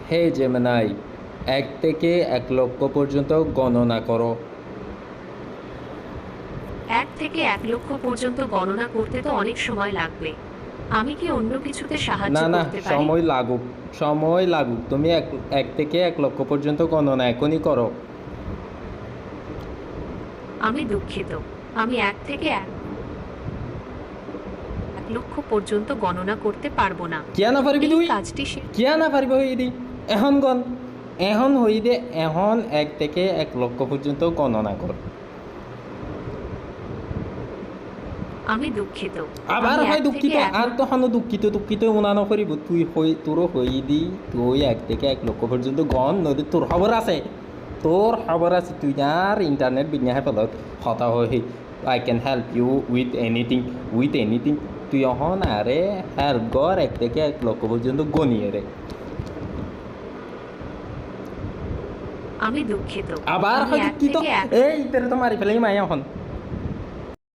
হে Gemini, ১ থেকে ১ লক্ষ পর্যন্ত গণনা করো। ১ থেকে ১ লক্ষ পর্যন্ত গণনা করতে তো অনেক সময় লাগবে। আমি কি অন্য কিছুতে সাহায্য না না, করতে পারি? সময় লাগুক, তুমি ১ থেকে ১ লক্ষ পর্যন্ত গণনা এখনই করো। আমি দুঃখিত। আমি ১ থেকে ১ লক্ষ পর্যন্ত গণনা করতে পারবো না। কিয়া না পারবি এই তুই? কাজটি কিয়া না পারবি হই দি? এখন গণ, এখন হই দে, এখন ১ থেকে ১ লক্ষ পর্যন্ত গণনা কর। আমি দুঃখিত। আবার আমি হয় ১ থেকে দুঃখিত, ১ আর লক্ষ তখনও দুঃখিত উনানো করিব। তুই হই, তোরও হই দি, তুই ১ থেকে ১ লক্ষ পর্যন্ত গণ, নদী তোর খবর আছে, তুই আর ইন্টারনেট বিজ্ঞাহে পেলত হতা হই। I can help you with anything. তুই এখন আরে হেল্প কর ১ থেকে ১ লক্ষ পর্যন্ত গনিয়ে রে। আমি দুঃখিত। আবার আমি হয় ১ দুঃখিত, থেকে ১ এই তোরে তো মারি ফেলাই মাই এখন।